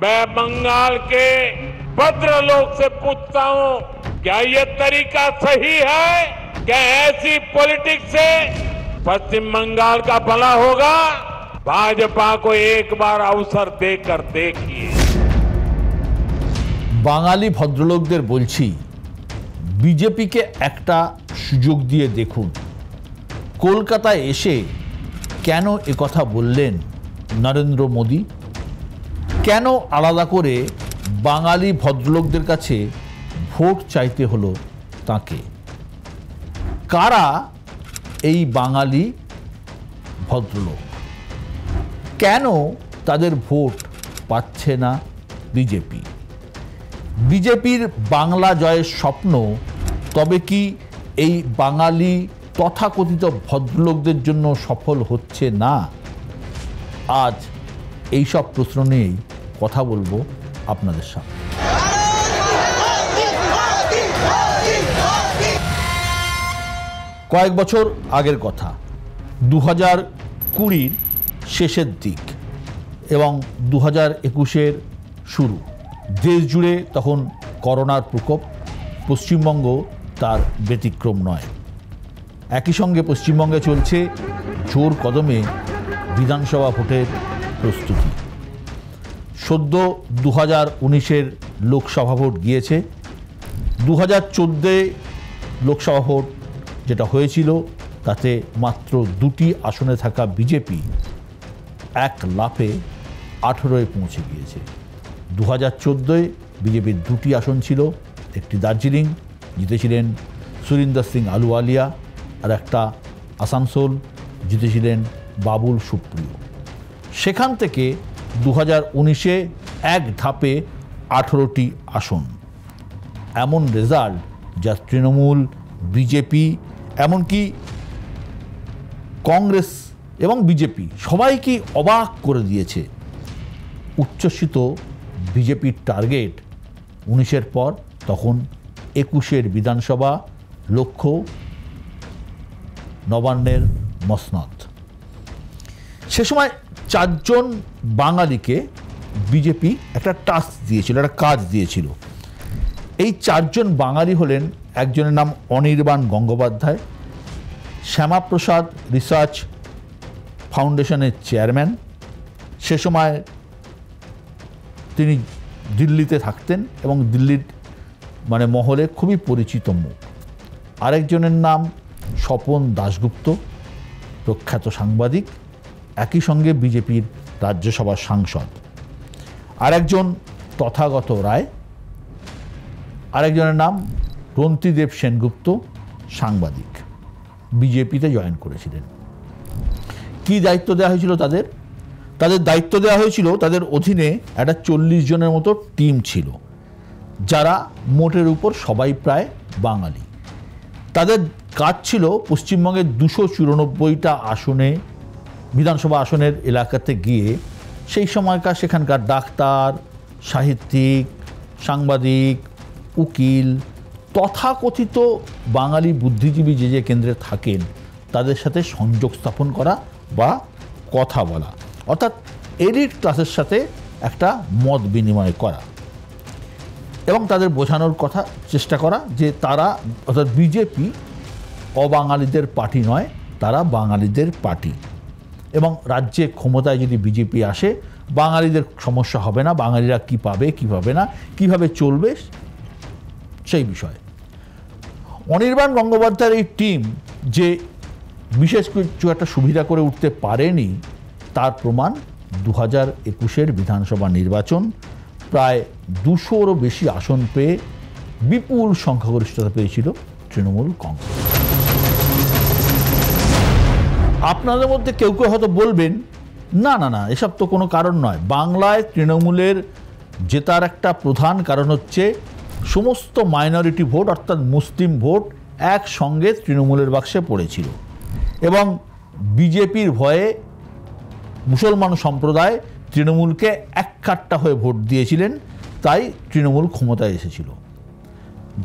मैं बंगाल के भद्रलोक से पूछता हूं, क्या ये तरीका सही है? क्या ऐसी पॉलिटिक्स से पश्चिम बंगाल का भला होगा? भाजपा को एक बार अवसर देकर देखिए। বাঙালি ভদ্রলোকদের বলছি, বিজেপিকে একটা সুযোগ দিয়ে দেখুন। কলকাতায় এসে কেন একথা বললেন নরেন্দ্র মোদী? কেন আলাদা করে বাঙালি ভদ্রলোকদের কাছে ভোট চাইতে হলো তাকে? কারা এই বাঙালি ভদ্রলোক? কেন তাদের ভোট পাচ্ছে না বিজেপি? বিজেপির বাংলা জয়ের স্বপ্ন তবে কি এই বাঙালি তথাকথিত ভদ্রলোকদের জন্য সফল হচ্ছে না? আজ এই সব প্রশ্ন নিয়েই কথা বলবো আপনাদের সাথে। কয়েক বছর আগের কথা, 2020 শেষের দিক এবং 2021 শুরু। দেশ জুড়ে তখন করোনার প্রকোপ, পশ্চিমবঙ্গ তার ব্যতিক্রম নয়। একই সঙ্গে পশ্চিমবঙ্গে চলছে জোর কদমে বিধানসভা ভোটের প্রস্তুতি। সদ্য 2019 লোকসভা ভোট গিয়েছে। 2014 লোকসভা ভোট যেটা হয়েছিল তাতে মাত্র 2টি আসনে থাকা বিজেপি এক লাফে 18-এ পৌঁছে গিয়েছে। 2014 বিজেপির 2টি আসন ছিল, একটি দার্জিলিং, জিতেছিলেন সুরিন্দর সিং আলুওয়ালিয়া, আর একটা আসানসোল, জিতেছিলেন বাবুল সুপ্রিয়। সেখান থেকে 2019-এ এক ধাপে 18টি আসন। এমন রেজাল্ট যা তৃণমূল, বিজেপি, এমনকি কংগ্রেস এবং বিজেপি সবাইকে অবাক করে দিয়েছে। উচ্ছ্বসিত বিজেপির টার্গেট 19-এর পর তখন 21-এর বিধানসভা, লক্ষ্য নবান্নের মসনদ। সে সময় 4 জন বাঙালিকে বিজেপি একটা টাস্ক দিয়েছিল, একটা কাজ দিয়েছিল। এই 4 জন বাঙালি হলেন, একজনের নাম অনির্বাণ গঙ্গোপাধ্যায়, শ্যামাপ্রসাদ রিসার্চ ফাউন্ডেশনের চেয়ারম্যান। সে সময় তিনি দিল্লিতে থাকতেন এবং দিল্লির মহলে খুবই পরিচিত মুখ। আরেকজনের নাম স্বপন দাশগুপ্ত, প্রখ্যাত সাংবাদিক, একই সঙ্গে বিজেপির রাজ্যসভার সাংসদ। আরেকজন তথাগত রায়, আরেকজনের নাম রন্তিদেব সেনগুপ্ত, সাংবাদিক, বিজেপিতে জয়েন করেছিলেন। কি দায়িত্ব দেওয়া হয়েছিল তাদের? তাদের দায়িত্ব দেওয়া হয়েছিল, তাদের অধীনে একটা 40 জনের মতো টিম ছিল, যারা মোটের উপর সবাই প্রায় বাঙালি। তাদের কাজ ছিল পশ্চিমবঙ্গের 294টা আসনে, বিধানসভা আসনের এলাকাতে গিয়ে সেই সময়কার সেখানকার ডাক্তার, সাহিত্যিক, সাংবাদিক, উকিল, তথাকথিত বাঙালি বুদ্ধিজীবী যে কেন্দ্রে থাকেন তাদের সাথে সংযোগ স্থাপন করা বা কথা বলা, অর্থাৎ এলিট ক্লাসের সাথে একটা মত বিনিময় করা এবং তাদের বোঝানোর কথা চেষ্টা করা যে তারা, অর্থাৎ বিজেপি অবাঙালিদের পার্টি নয়, তারা বাঙালিদের পার্টি, এবং রাজ্যে ক্ষমতায় যদি বিজেপি আসে বাঙালিদের সমস্যা হবে না, বাঙালিরা কী পাবে কী পাবে না, কীভাবে চলবে সেই বিষয়ে। অনির্বাণ গঙ্গোপাধ্যায়ের এই টিম যে বিশেষ কিছু একটা সুবিধা করে উঠতে পারেনি তার প্রমাণ 2021-এর বিধানসভা নির্বাচন। প্রায় 200-রও বেশি আসন পেয়ে বিপুল সংখ্যাগরিষ্ঠতা পেয়েছিল তৃণমূল কংগ্রেস। আপনাদের মধ্যে কেউ কেউ হয়তো বলবেন, না না না, এসব তো কোনো কারণ নয়। বাংলায় তৃণমূলের জেতার একটা প্রধান কারণ হচ্ছে সমস্ত মাইনরিটি ভোট, অর্থাৎ মুসলিম ভোট একসঙ্গে তৃণমূলের বাক্সে পড়েছিল এবং বিজেপির ভয়ে মুসলমান সম্প্রদায় তৃণমূলকে এককাট্টা হয়ে ভোট দিয়েছিলেন, তাই তৃণমূল ক্ষমতায় এসেছিল।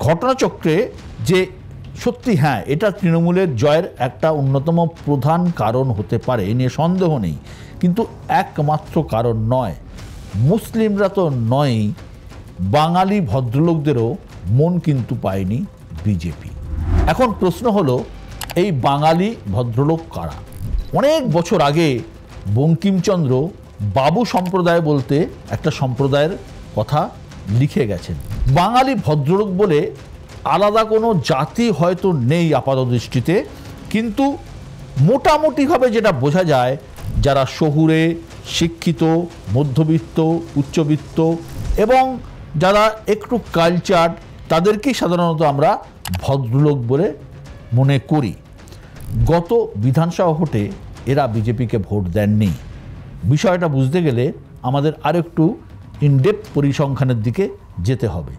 ঘটনাচক্রে যে সত্যি হ্যাঁ, এটা তৃণমূলের জয়ের একটা অন্যতম প্রধান কারণ হতে পারে, এ নিয়ে সন্দেহ নেই, কিন্তু একমাত্র কারণ নয়। মুসলিমরা তো নয়ই, বাঙালি ভদ্রলোকদেরও মন কিন্তু পায়নি বিজেপি। এখন প্রশ্ন হলো, এই বাঙালি ভদ্রলোক কারা? অনেক বছর আগে বঙ্কিমচন্দ্র বাবু সম্প্রদায় বলতে একটা সম্প্রদায়ের কথা লিখে গেছেন। বাঙালি ভদ্রলোক বলে আলাদা কোনো জাতি হয়তো নেই আপাত দৃষ্টিতে, কিন্তু মোটামুটিভাবে যেটা বোঝা যায়, যারা শহুরে শিক্ষিত, মধ্যবিত্ত, উচ্চবিত্ত এবং যারা একটু কালচার, তাদেরকেই সাধারণত আমরা ভদ্রলোক বলে মনে করি। গত বিধানসভা ভোটে এরা বিজেপিকে ভোট দেননি। বিষয়টা বুঝতে গেলে আমাদের আরেকটু ইনডেপথ পরিসংখ্যানের দিকে যেতে হবে।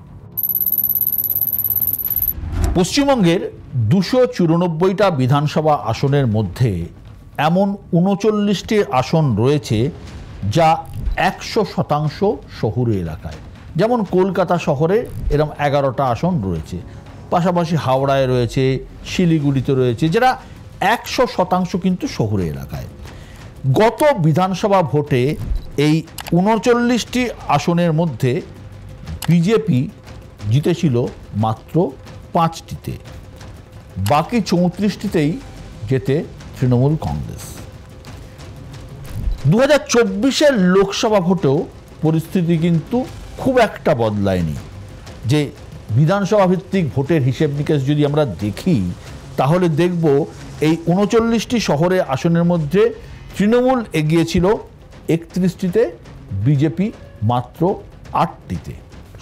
পশ্চিমবঙ্গের 294টা বিধানসভা আসনের মধ্যে এমন 39টি আসন রয়েছে যা 100% শহুরে এলাকায়। যেমন কলকাতা শহরে এরকম 11টা আসন রয়েছে, পাশাপাশি হাওড়ায় রয়েছে, শিলিগুড়িতে রয়েছে, যেটা 100% কিন্তু শহুরে এলাকায়। গত বিধানসভা ভোটে এই 39টি আসনের মধ্যে বিজেপি জিতেছিল মাত্র 5টিতে, বাকি 34টিতেই জেতে তৃণমূল কংগ্রেস। 2024-এর লোকসভা ভোটেও পরিস্থিতি কিন্তু খুব একটা বদলায়নি। যে বিধানসভা ভিত্তিক ভোটের হিসেব নিকেশ যদি আমরা দেখি, তাহলে দেখব এই 39টি শহরে আসনের মধ্যে তৃণমূল এগিয়েছিল 31টিতে, বিজেপি মাত্র 8টিতে।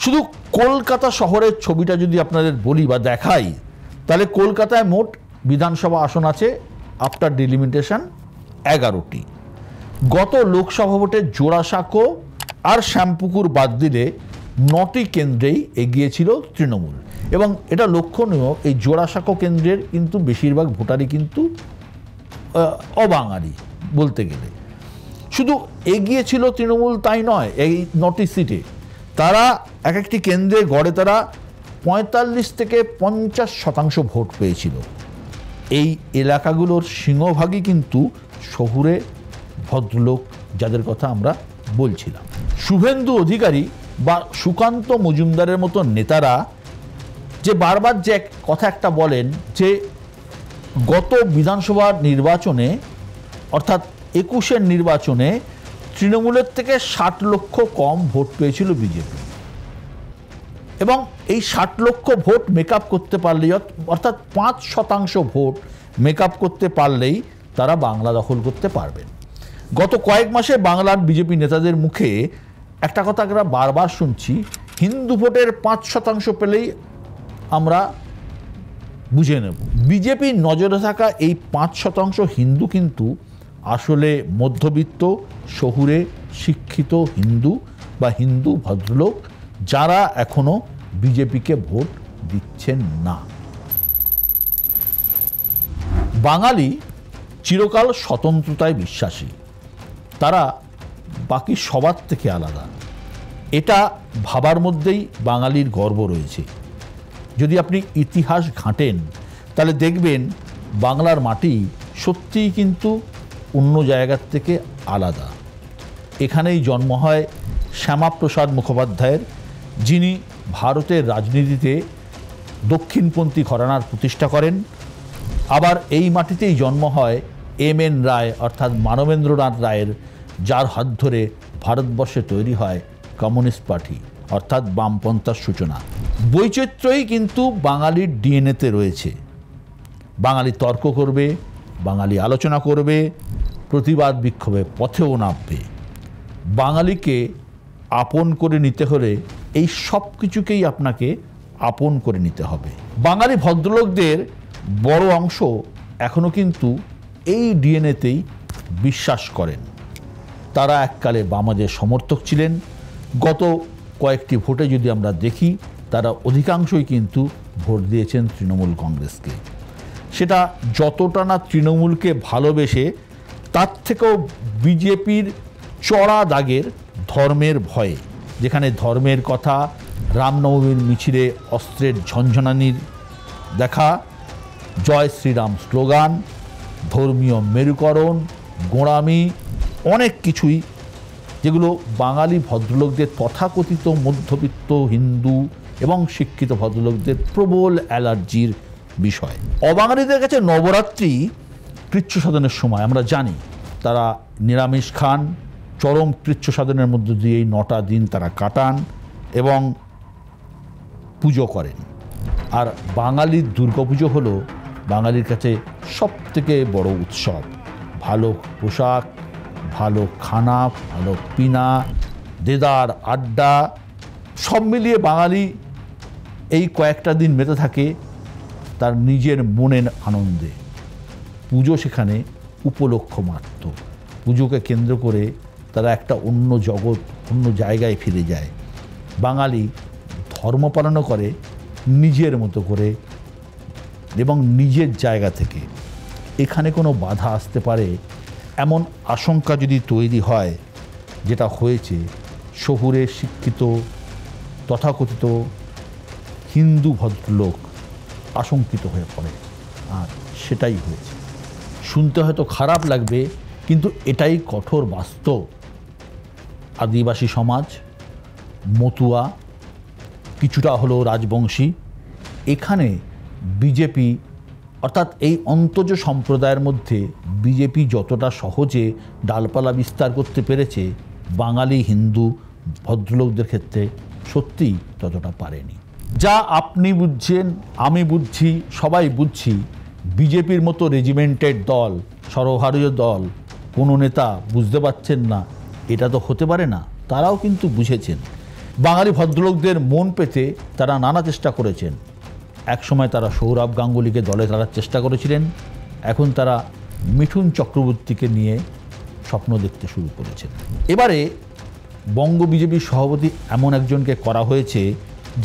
শুধু কলকাতা শহরের ছবিটা যদি আপনাদের বলি বা দেখাই, তাহলে কলকাতায় মোট বিধানসভা আসন আছে আফটার ডিলিমিটেশন 11টি। গত লোকসভা ভোটে জোড়াসাঁকো আর শ্যামপুকুর বাদ দিলে 9টি কেন্দ্রেই এগিয়েছিল তৃণমূল। এবং এটা লক্ষণীয়, এই জোড়াসাঁকো কেন্দ্রের কিন্তু বেশিরভাগ ভোটারই কিন্তু অবাঙালি বলতে গেলে। শুধু এগিয়েছিল তৃণমূল তাই নয়, এই 9টি সিটে তারা এক একটি কেন্দ্রে গড়ে তারা 45 থেকে 50% ভোট পেয়েছিল। এই এলাকাগুলোর সিংহভাগই কিন্তু শহুরে ভদ্রলোক, যাদের কথা আমরা বলছিলাম। শুভেন্দু অধিকারী বা সুকান্ত মজুমদারের মতো নেতারা যে বারবার যে কথা একটা বলেন, যে গত বিধানসভা নির্বাচনে অর্থাৎ 21-এর নির্বাচনে তৃণমূলের থেকে 60 লক্ষ কম ভোট পেয়েছিল বিজেপি, এবং এই 60 লক্ষ ভোট মেকআপ করতে পারলেই, অর্থাৎ 5% ভোট মেকআপ করতে পারলেই তারা বাংলা দখল করতে পারবেন। গত কয়েক মাসে বাংলার বিজেপি নেতাদের মুখে একটা কথা আমরা বারবার শুনছি, হিন্দু ভোটের 5% পেলেই আমরা বুঝে নেব। বিজেপির নজরে থাকা এই 5% হিন্দু কিন্তু আসলে মধ্যবিত্ত, শহুরে শিক্ষিত হিন্দু বা হিন্দু ভদ্রলোক, যারা এখনো বিজেপিকে ভোট দিচ্ছেন না। বাঙালি চিরকাল স্বতন্ত্রতায় বিশ্বাসী, তারা বাকি সবার থেকে আলাদা। এটা ভাবার মধ্যেই বাঙালির গর্ব রয়েছে। যদি আপনি ইতিহাস ঘাঁটেন, তাহলে দেখবেন বাংলার মাটি সত্যিই কিন্তু অন্য জায়গার থেকে আলাদা। এখানেই জন্ম হয় শ্যামাপ্রসাদ মুখোপাধ্যায়ের, যিনি ভারতের রাজনীতিতে দক্ষিণপন্থী ঘরানার প্রতিষ্ঠা করেন। আবার এই মাটিতেই জন্ম হয় এম.এন. রায় অর্থাৎ মানবেন্দ্রনাথ রায়ের, যার হাত ধরে ভারতবর্ষে তৈরি হয় কমিউনিস্ট পার্টি অর্থাৎ বামপন্থার সূচনা। বৈচিত্র্যই কিন্তু বাঙালির ডিএনএতে রয়েছে। বাঙালি তর্ক করবে, বাঙালি আলোচনা করবে, প্রতিবাদ বিক্ষোভে পথেও নামবে। বাঙালিকে আপন করে নিতে হলে এই সব কিছুকেই আপনাকে আপন করে নিতে হবে। বাঙালি ভদ্রলোকদের বড় অংশ এখনও কিন্তু এই ডিএনএতেই বিশ্বাস করেন। তারা এককালে বামাদের সমর্থক ছিলেন। গত কয়েকটি ভোটে যদি আমরা দেখি, তারা অধিকাংশই কিন্তু ভোট দিয়েছেন তৃণমূল কংগ্রেসকে। সেটা যতটা না তৃণমূলকে ভালোবেসে, তার থেকেও বিজেপির চড়া দাগের ধর্মের ভয়ে, যেখানে ধর্মের কথা, রামনবমীর মিছিলে অস্ত্রের ঝনঝনানির দেখা, জয় শ্রীরাম স্লোগান, ধর্মীয় মেরুকরণ, গোঁড়ামি, অনেক কিছুই যেগুলো বাঙালি ভদ্রলোকদের তথাকথিত মধ্যবিত্ত হিন্দু এবং শিক্ষিত ভদ্রলোকদের প্রবল অ্যালার্জির বিষয়। অবাঙালিদের কাছে নবরাত্রি কৃচ্ছ সাধনের সময় আমরা জানি, তারা নিরামিষ খান, চরম কৃচ্ছ সাধনের মধ্য দিয়ে এই 9টা দিন তারা কাটান এবং পুজো করেন। আর বাঙালির দুর্গাপুজো হলো বাঙালির কাছে সবথেকে বড় উৎসব। ভালো পোশাক, ভালো খানা, ভালো পিনা, দেদার আড্ডা সব মিলিয়ে বাঙালি এই কয়েকটা দিন মেতে থাকে তার নিজের মনের আনন্দে। পুজো সেখানে উপলক্ষ মাত্র। পুজোকে কেন্দ্র করে তারা একটা অন্য জগৎ, অন্য জায়গায় ফিরে যায়। বাঙালি ধর্ম পালনও করে নিজের মতো করে এবং নিজের জায়গা থেকে। এখানে কোনো বাধা আসতে পারে এমন আশঙ্কা যদি তৈরি হয়, যেটা হয়েছে, শহুরে শিক্ষিত তথাকথিত হিন্দু ভদ্রলোক আশঙ্কিত হয়ে পড়ে। আর সেটাই হয়েছে। শুনতে হয়তো খারাপ লাগবে, কিন্তু এটাই কঠোর বাস্তব। আদিবাসী সমাজ, মতুয়া, কিছুটা হলো রাজবংশী, এখানে বিজেপি অর্থাৎ এই অন্তজ সম্প্রদায়ের মধ্যে বিজেপি যতটা সহজে ডালপালা বিস্তার করতে পেরেছে, বাঙালি হিন্দু ভদ্রলোকদের ক্ষেত্রে সত্যিই ততটা পারেনি। যা আপনি বুঝছেন, আমি বুঝছি, সবাই বুঝছি, বিজেপির মতো রেজিমেন্টেড দল, সর্বভারতীয় দল কোনো নেতা বুঝতে পারছেন না, এটা তো হতে পারে না। তারাও কিন্তু বুঝেছেন। বাঙালি ভদ্রলোকদের মন পেতে তারা নানা চেষ্টা করেছেন। একসময় তারা সৌরভ গাঙ্গুলিকে দলে টানার চেষ্টা করেছিলেন, এখন তারা মিঠুন চক্রবর্তীকে নিয়ে স্বপ্ন দেখতে শুরু করেছেন। এবারে বঙ্গ বিজেপির সভাপতি এমন একজনকে করা হয়েছে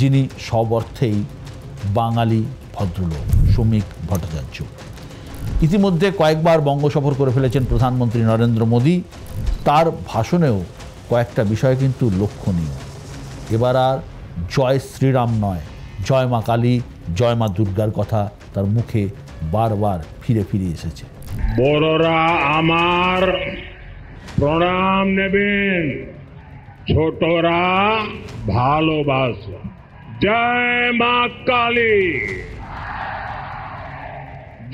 যিনি সব অর্থেই বাঙালি ভদ্রলোক, শ্রমিক ভট্টাচার্য। ইতিমধ্যে কয়েকবার বঙ্গ সফর করে ফেলেছেন প্রধানমন্ত্রী নরেন্দ্র মোদী। তার ভাষণেও কয়েকটা বিষয় কিন্তু লক্ষণীয়। এবার আর জয় শ্রীরাম নয়, জয় মা কালী, জয় মা দুর্গার কথা তার মুখে বারবার ফিরে ফিরে এসেছে। বড়রা আমার প্রণাম নেবেন, ছোটরা ভালোবাসা। জয় মা কালী,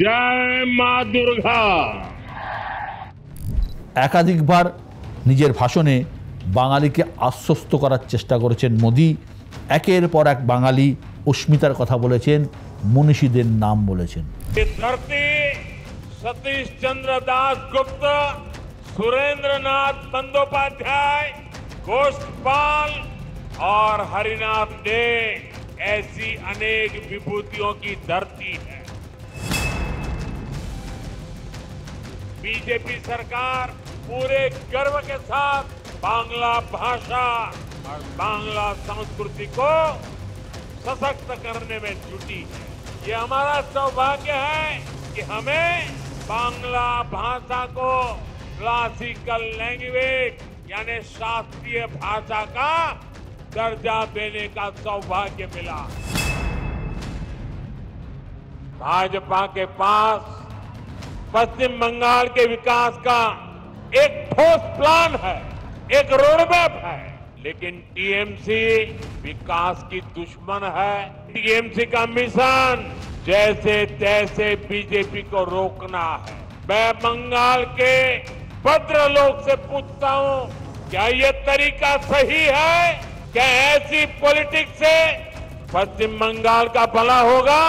জয় মা দুর্গা। একাধিকবার নিজের ভাষণে বাঙালিকে আশ্বস্ত করার চেষ্টা করেছেন মোদী। একের পর এক বাঙালি অস্মিতার কথা বলেছেন, মনীষীদের নাম বলেছেন। धरती सतीश चंद्र दास गुप्त, सुरेंद्रनाथ बंदोपाध्याय, गोष्ठपाल और हरिनाथ डे ऐसी अनेक विभूतियों की धरती है। बीजेपी सरकार पूरे गर्व के साथ बांग्ला भाषा और बांग्ला संस्कृति को सशक्त करने में जुटी है। ये हमारा सौभाग्य है कि हमें बांग्ला भाषा को क्लासिकल लैंग्वेज यानी शास्त्रीय भाषा का दर्जा देने का सौभाग्य मिला। भाजपा के पास पश्चिम बंगाल के विकास का एक ठोस प्लान है, एक रोडमैप है, लेकिन टीएमसी विकास की दुश्मन है। टीएमसी का मिशन जैसे तैसे बीजेपी को रोकना है। मैं बंगाल के भद्रलोक से पूछता हूं, क्या ये तरीका सही है? क्या ऐसी पॉलिटिक्स से पश्चिम बंगाल का भला होगा?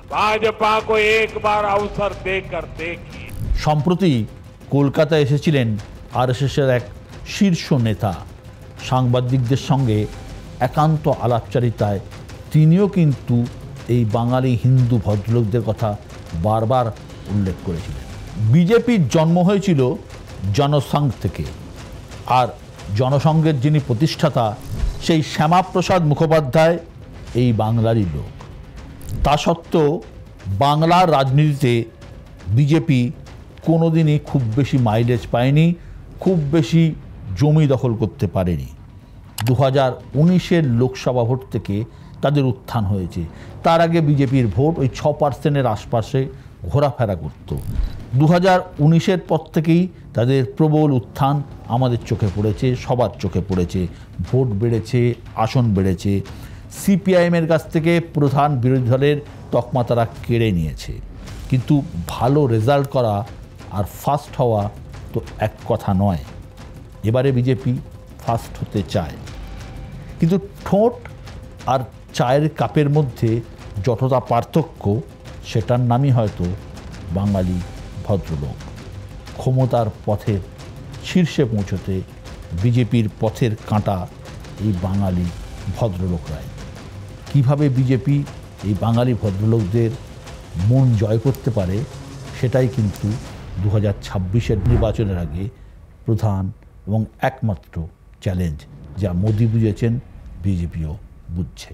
भाजपा को एक बार अवसर देकर देखिए। সম্প্রতি কলকাতায় এসেছিলেন আরএসএসের এক শীর্ষ নেতা। সাংবাদিকদের সঙ্গে একান্ত আলাপচারিতায় তিনিও কিন্তু এই বাঙালি হিন্দু ভদ্রলোকদের কথা বারবার উল্লেখ করেছিলেন। বিজেপির জন্ম হয়েছিল জনসংঘ থেকে, আর জনসংঘের যিনি প্রতিষ্ঠাতা সেই শ্যামাপ্রসাদ মুখোপাধ্যায় এই বাংলারই লোক। তা সত্ত্বেও বাংলার রাজনীতিতে বিজেপি কোনোদিনই খুব বেশি মাইলেজ পায়নি, খুব বেশি জমি দখল করতে পারেনি। 2019-এর লোকসভা ভোট থেকে তাদের উত্থান হয়েছে। তার আগে বিজেপির ভোট ওই 6%-এর আশপাশে ঘোরাফেরা করত। 2019-এর পর থেকেই তাদের প্রবল উত্থান আমাদের চোখে পড়েছে, সবার চোখে পড়েছে। ভোট বেড়েছে, আসন বেড়েছে, সিপিআইএমের কাছ থেকে প্রধান বিরোধী দলের তকমা তারা কেড়ে নিয়েছে। কিন্তু ভালো রেজাল্ট করা আর ফার্স্ট হওয়া তো এক কথা নয়। এবারে বিজেপি ফার্স্ট হতে চায়, কিন্তু ঠোঁট আর চায়ের কাপের মধ্যে যতটা পার্থক্য, সেটার নামই হয়তো বাঙালি ভদ্রলোক। ক্ষমতার পথের শীর্ষে পৌঁছতে বিজেপির পথের কাঁটা এই বাঙালি ভদ্রলোকরাই। কিভাবে বিজেপি এই বাঙালি ভদ্রলোকদের মন জয় করতে পারে, সেটাই কিন্তু 2026-এর নির্বাচনের আগে প্রধান এবং একমাত্র চ্যালেঞ্জ, যা মোদি বুঝেছেন, বিজেপিও বুঝছে।